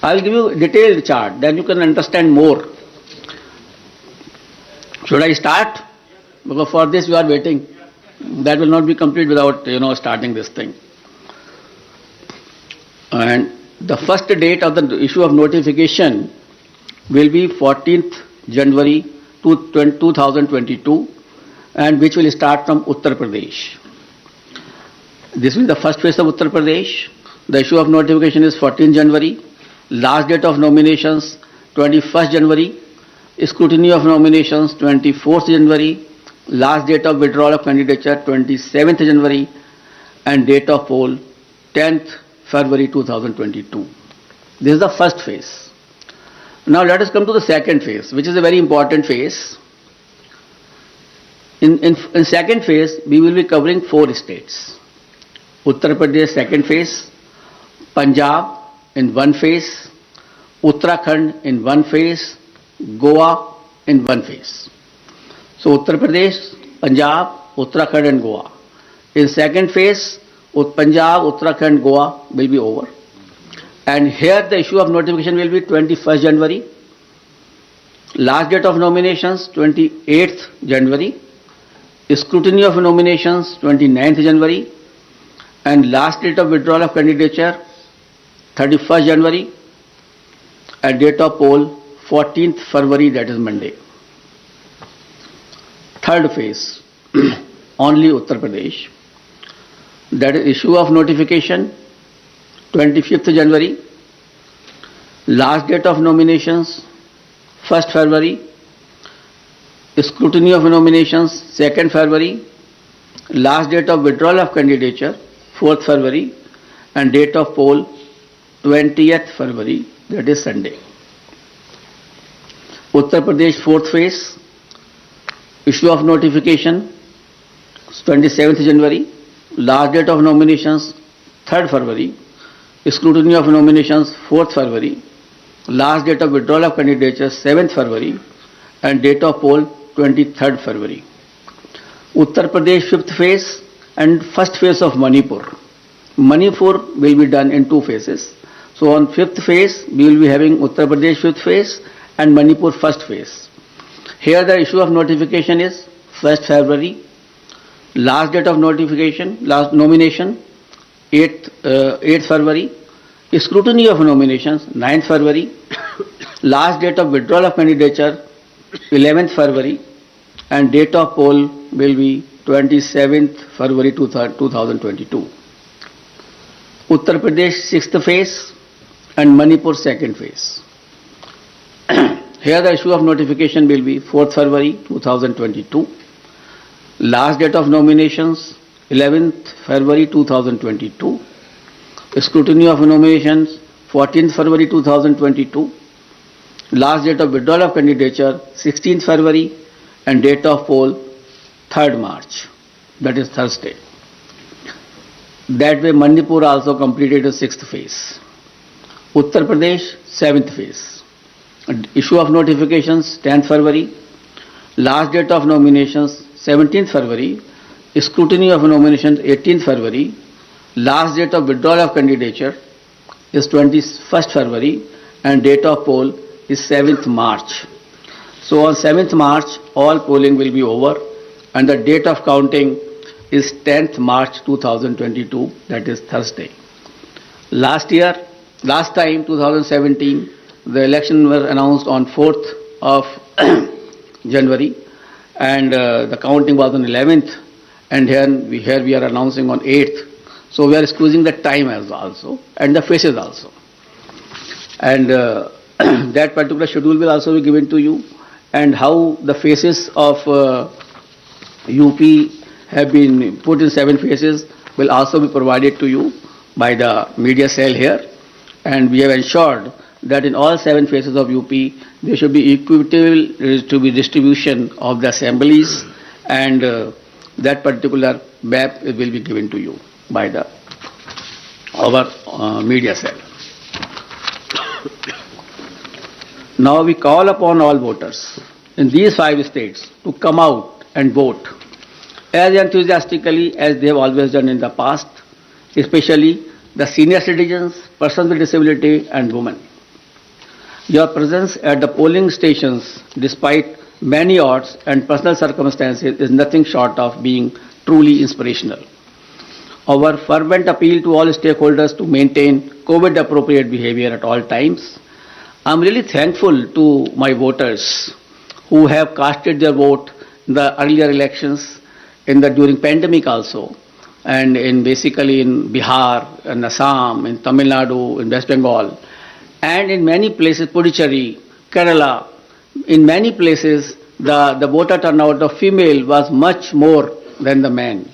I'll give you a detailed chart, then you can understand more. Should I start? Because for this you are waiting. That will not be complete without, starting this thing. And the first date of the issue of notification will be 14th January 2022, and which will start from Uttar Pradesh. This will be the first phase of Uttar Pradesh. The issue of notification is 14th January. Last date of nominations 21st January. Scrutiny of nominations 24th January. Last date of withdrawal of candidature 27th January. And date of poll 10th February 2022. This is the first phase. Now let us come to the second phase, which is a very important phase. In second phase, we will be covering 4 states. Uttar Pradesh second phase, Punjab in one phase, Uttarakhand in one phase, Goa in one phase. So Uttar Pradesh, Punjab, Uttarakhand and Goa. In second phase, Punjab, Uttarakhand, Goa will be over. And here the issue of notification will be 21st January. Last date of nominations 28th January. Scrutiny of nominations 29th January. And last date of withdrawal of candidature 31st January. And date of poll 14th February, that is Monday. Third phase, only Uttar Pradesh. That is issue of notification 25th January. Last date of nominations 1st February. Scrutiny of nominations 2nd February. Last date of withdrawal of candidature 4th February. And date of poll 20th February, that is Sunday. Uttar Pradesh fourth phase, issue of notification 27th January. Last date of nominations 3rd February. Scrutiny of nominations 4th February. Last date of withdrawal of candidature 7th February. And date of poll 23rd February. Uttar Pradesh fifth phase and first phase of Manipur. Manipur will be done in 2 phases. So on fifth phase we will be having Uttar Pradesh fifth phase and Manipur first phase. Here the issue of notification is 1st February. Last date of notification, last nomination 8th February. Scrutiny of nominations 9th February. Last date of withdrawal of candidature 11th February. And date of poll will be 27th February 2022. Uttar Pradesh sixth phase and Manipur second phase. Here the issue of notification will be 4th February 2022. Last date of nominations 11th February 2022. Scrutiny of nominations 14th February 2022. Last date of withdrawal of candidature 16th February and date of poll 3rd March, that is Thursday. That way Manipur also completed the 6th phase. Uttar Pradesh 7th phase. Issue of notifications 10th February. Last date of nominations 17th February. Scrutiny of nominations 18th February. Last date of withdrawal of candidature is 21st February and date of poll is 7th March. So on 7th March all polling will be over and the date of counting is 10th March 2022, that is Thursday. Last time 2017, the election was announced on 4th of January and the counting was on 11th, and here we are announcing on 8th. So we are squeezing the time as also and the faces also. And that particular schedule will also be given to you, and how the faces of UP have been put in 7 phases will also be provided to you by the media cell here. And we have ensured that in all 7 phases of UP, there should be equitable distribution of the assemblies, and that particular map will be given to you by our media cell. Now we call upon all voters in these 5 states to come out and vote as enthusiastically as they have always done in the past, especially the senior citizens, persons with disability and women. Your presence at the polling stations, despite many odds and personal circumstances, is nothing short of being truly inspirational. Our fervent appeal to all stakeholders to maintain COVID-appropriate behavior at all times. I'm really thankful to my voters who have casted their vote in the earlier elections, during pandemic also, and basically in Bihar, in Assam, in Tamil Nadu, in West Bengal, and in many places, Puducherry, Kerala, in many places, the voter turnout of female was much more than the men.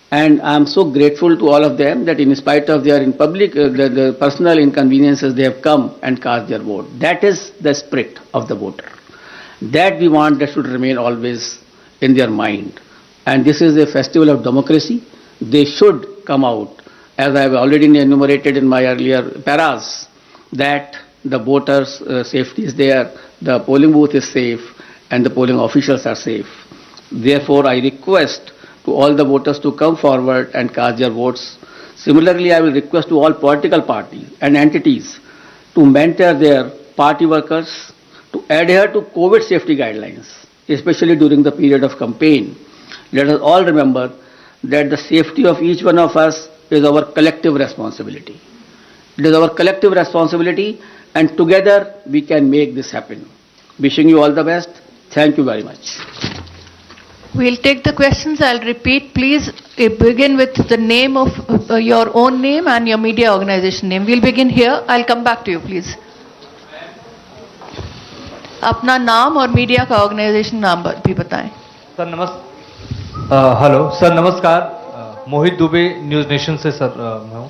And I am so grateful to all of them that in spite of their the personal inconveniences, they have come and cast their vote. That is the spirit of the voter. That we want that should remain always in their mind. And this is a festival of democracy. They should come out, as I have already enumerated in my earlier paras, that the voters' safety is there, the polling booth is safe, and the polling officials are safe. Therefore, I request to all the voters to come forward and cast their votes. Similarly, I will request to all political parties and entities to mentor their party workers to adhere to COVID safety guidelines, especially during the period of campaign. Let us all remember that the safety of each one of us is our collective responsibility. It is our collective responsibility, and together we can make this happen. Wishing you all the best. Thank you very much. We'll take the questions. I'll repeat. Please begin with the name of your own name and your media organization name. We'll begin here. I'll come back to you, please. अपना नाम और media का organisation नाम भी बताएं. Sir hello sir, नमस्कार. मोहित Dubey, news nation से sir मैं हूँ.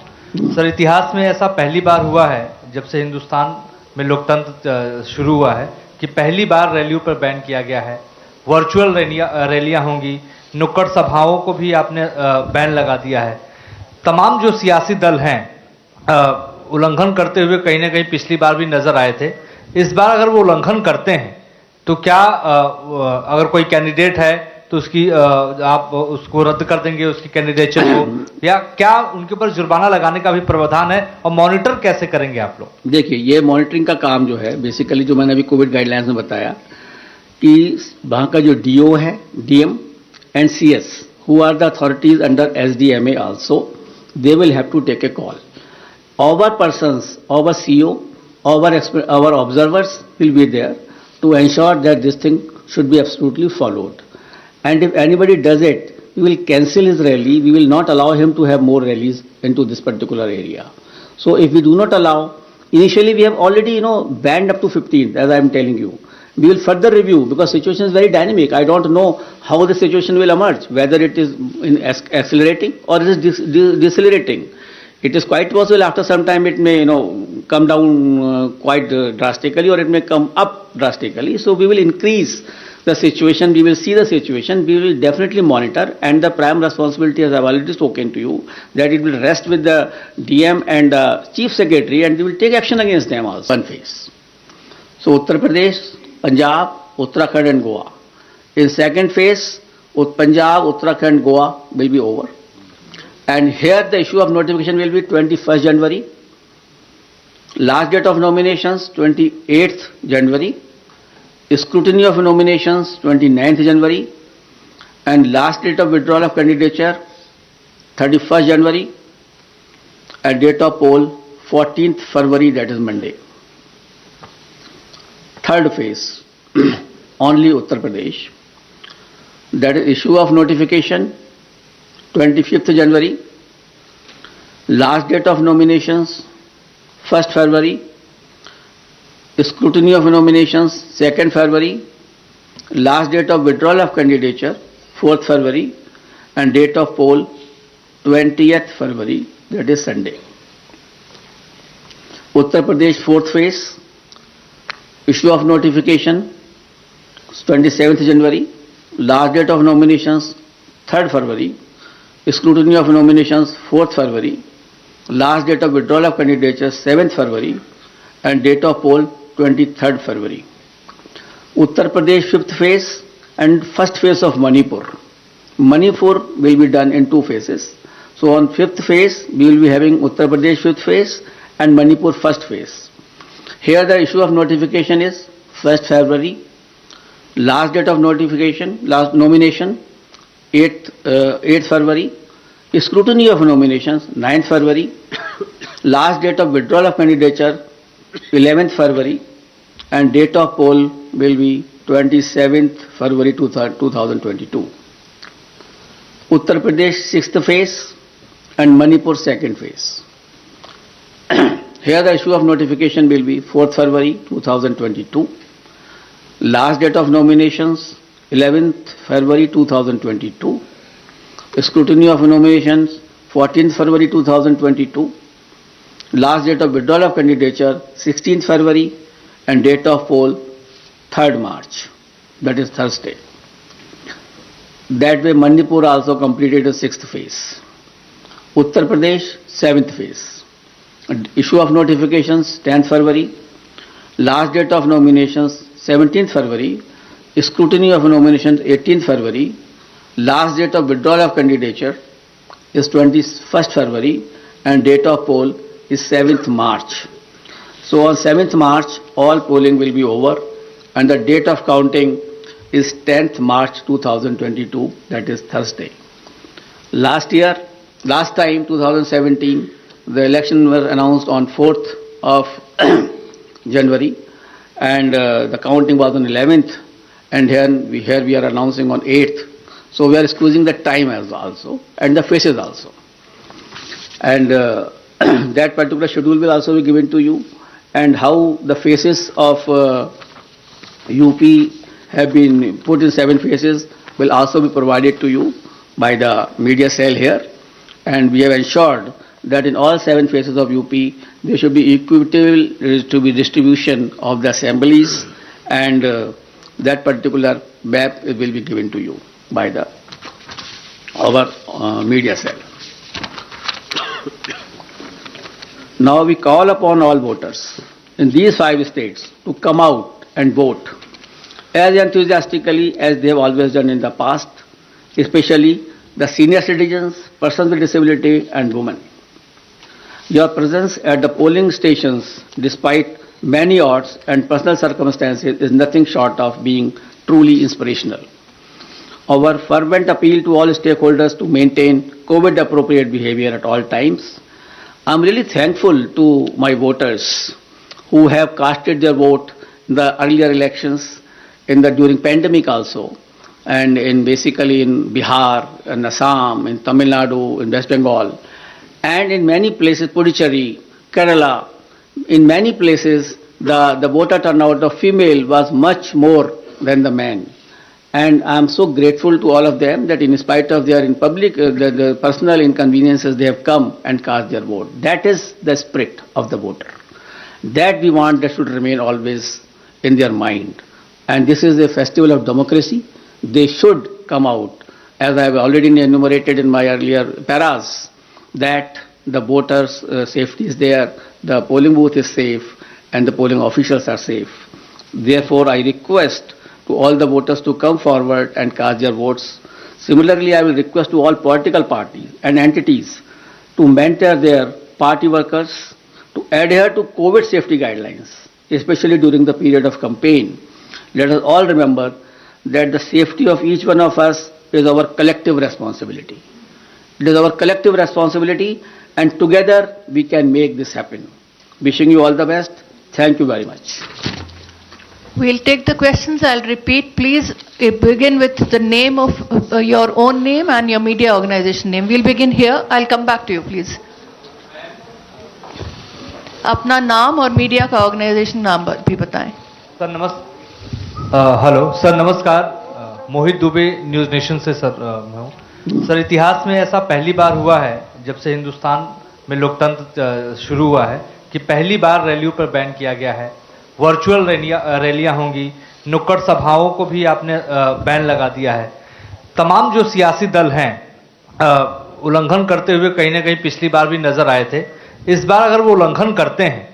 सर, इतिहास में ऐसा पहली बार हुआ है जब से हिंदुस्तान में लोकतंत्र शुरू हुआ है कि पहली बार रैलियों पर बैन किया गया है. वर्चुअल रैलियां होंगी, नुक्कड़ सभाओं को भी आपने बैन लगा दिया है. तमाम जो सियासी दल हैं उल्लंघन करते हुए कहीं ना कहीं पिछली बार भी नजर आए थे. इस बार अगर वो उल्लंघन करते हैं तो क्या अगर कोई कैंडिडेट है तो उसकी आप उसको रद्द कर देंगे, उसकी कैंडिडेचर को, या क्या उनके ऊपर जुर्माना लगाने का भी प्रावधान है, और मॉनिटर कैसे करेंगे आप लोग? देखिए, ये मॉनिटरिंग का काम जो है, बेसिकली जो मैंने अभी कोविड गाइडलाइंस में बताया कि वहाँ का जो डीओ है, DM and CS, who are the authorities under SDMA also, they will have to take a call. Our persons, our CEO, our observers will be there to ensure that this thing should be absolutely followed. And if anybody does it, we will cancel his rally. We will not allow him to have more rallies into this particular area. So if we do not allow, initially we have already, banned up to 15th, as I am telling you. We will further review because situation is very dynamic. I don't know how the situation will emerge, whether it is accelerating or it is decelerating. It is quite possible after some time it may, come down quite drastically, or it may come up drastically. So we will increase the situation, we will see the situation, we will definitely monitor, and the prime responsibility, as I have already spoken to you, that it will rest with the DM and the Chief Secretary, and we will take action against them also. One phase. So Uttar Pradesh, Punjab, Uttarakhand and Goa. In second phase, Punjab, Uttarakhand, Goa will be over. And here the issue of notification will be 21st January. Last date of nominations 28th January. Scrutiny of nominations 29th January. And last date of withdrawal of candidature 31st January. And date of poll 14th February, that is Monday. Third phase, only Uttar Pradesh. That is issue of notification 25th January, last date of nominations 1st February, scrutiny of nominations 2nd February, last date of withdrawal of candidature 4th February, and date of poll 20th February, that is Sunday. Uttar Pradesh 4th phase, issue of notification 27th January, last date of nominations 3rd February, scrutiny of nominations 4th February, last date of withdrawal of candidature 7th February, and date of poll 23rd February. Uttar Pradesh 5th phase and first phase of Manipur. Manipur will be done in 2 phases. So on 5th phase we will be having Uttar Pradesh 5th phase and Manipur first phase. Here the issue of notification is 1st February. Last date of notification, last nomination, 8th February. Scrutiny of nominations, 9th February. Last date of withdrawal of candidature, 11th February. And date of poll will be 27th February 2022. Uttar Pradesh 6th phase and Manipur 2nd phase. Here the issue of notification will be 4th February 2022. Last date of nominations 11th February 2022. Scrutiny of nominations 14th February 2022. Last date of withdrawal of candidature 16th February and date of poll 3rd March, that is Thursday. That way Manipur also completed the 6th phase. Uttar Pradesh 7th phase. Issue of notifications 10th February. Last date of nominations 17th February. Scrutiny of nominations 18th February. Last date of withdrawal of candidature is 21st February and date of poll is 7th March. So on 7th March all polling will be over and the date of counting is 10th March 2022, that is Thursday. Last time 2017, the election was announced on 4th of January and the counting was on 11th and here we are announcing on 8th. So we are squeezing the time as also and the faces also. And that particular schedule will also be given to you, and how the faces of UP have been put in 7 phases will also be provided to you by the media cell here. And we have ensured that in all 7 phases of UP, there should be equitable to be distribution of the assemblies, and that particular map will be given to you by our media cell. Now we call upon all voters in these 5 states to come out and vote as enthusiastically as they have always done in the past, especially the senior citizens, persons with disability and women. Your presence at the polling stations, despite many odds and personal circumstances, is nothing short of being truly inspirational. Our fervent appeal to all stakeholders to maintain COVID-appropriate behavior at all times. I am really thankful to my voters who have casted their vote in the earlier elections, during pandemic also, and basically in Bihar, in Assam, in Tamil Nadu, in West Bengal, and in many places, Puducherry, Kerala, in many places the voter turnout of female was much more than the men. And I am so grateful to all of them that in spite of their the personal inconveniences, they have come and cast their vote. That is the spirit of the voter. That we want that should remain always in their mind. And this is a festival of democracy. They should come out, as I have already enumerated in my earlier paras, that the voters' safety is there, the polling booth is safe, and the polling officials are safe. Therefore, I request to all the voters to come forward and cast their votes. Similarly, I will request to all political parties and entities to mentor their party workers to adhere to COVID safety guidelines, especially during the period of campaign. Let us all remember that the safety of each one of us is our collective responsibility. It is our collective responsibility, and together we can make this happen. Wishing you all the best. Thank you very much. We'll take the questions. I'll repeat. Please begin with the name of your own name and your media organization name. We'll begin here. I'll come back to you, please. अपना नाम और media का organisation नाम भी बताएं. Sir hello sir, नमस्कार. मोहित Dubey, news nation से sir मैं हूँ. सर, इतिहास में ऐसा पहली बार हुआ है जब से हिंदुस्तान में लोकतंत्र शुरू हुआ है कि पहली बार रैलियों पर बैन किया गया है. वर्चुअल रैलियां होंगी, नुक्कड़ सभाओं को भी आपने बैन लगा दिया है. तमाम जो सियासी दल हैं उल्लंघन करते हुए कहीं ना कहीं पिछली बार भी नजर आए थे. इस बार अगर वो उल्लंघन करते हैं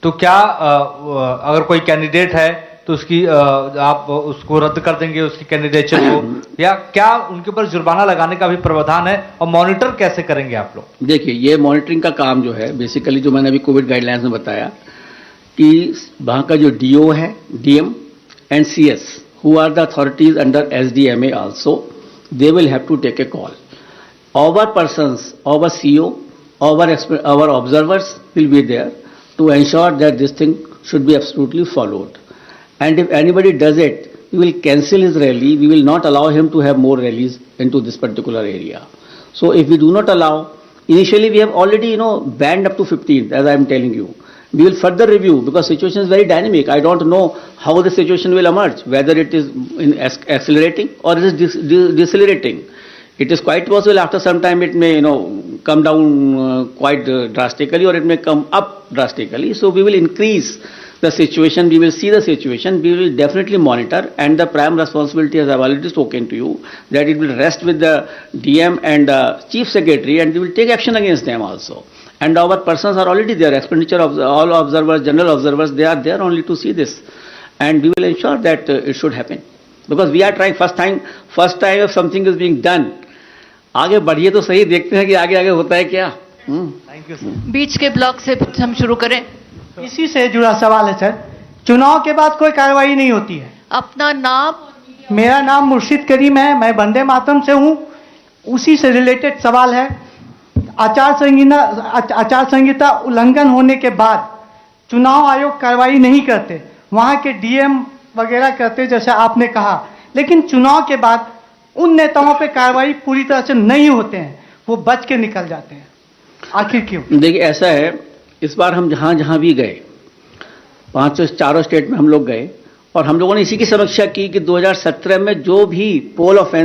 तो क्या अगर कोई कैंडिडेट है तो उसकी आप उसको रद्द कर देंगे, उसकी कैंडिडेचर को, या क्या उनके ऊपर जुर्माना लगाने का भी प्रावधान है, और मॉनिटर कैसे करेंगे आप लोग? देखिए, ये मॉनिटरिंग का काम जो है, बेसिकली जो मैंने अभी कोविड गाइडलाइंस में बताया कि वहाँ का जो डीओ है, DM and CS, who are the authorities under SDMA also, they will have to take a call. Our persons, our CO, our observers will be there to ensure that this thing should be absolutely followed. And if anybody does it, we will cancel his rally. We will not allow him to have more rallies into this particular area. So if we do not allow, initially we have already, banned up to 15th, as I am telling you. We will further review because situation is very dynamic. I don't know how the situation will emerge, whether it is accelerating or it is decelerating. It is quite possible after some time it may, come down quite drastically, or it may come up drastically. So we will increase the situation, we will see the situation, we will definitely monitor, and the prime responsibility, as I have already spoken to you, that it will rest with the DM and Chief Secretary, and we will take action against them also. And our persons are already there, expenditure of all observers, general observers, they are there only to see this. And we will ensure that it should happen. Because we are trying first time if something is being done, आगे बढ़िए तो सही, देखते हैं कि आगे आगे होता है क्या. Thank you sir. बीच के ब्लॉक से हम शुरू करें. इसी से जुड़ा सवाल है सर. चुनाव के बाद कोई कार्रवाई नहीं होती है. अपना नाम. मेरा नाम मुर्शिद करीम है, मैं वंदे मातरम से हूँ. उसी से रिलेटेड सवाल है. आचार संहिता उल्लंघन होने के बाद चुनाव आयोग कार्रवाई नहीं करते, वहाँ के डीएम वगैरह करते जैसा आपने कहा, लेकिन चुनाव के बाद उन नेताओं पे कार्रवाई पूरी तरह से नहीं होते हैं, वो बच के निकल जाते हैं. आखिर क्यों? देखिए ऐसा है, इस बार हम जहाँ जहाँ भी गए, 4 स्टेट में हम लोग गए, और हम लोगों ने इसी की समीक्षा की कि 2017 में जो भी पोल ऑफेंस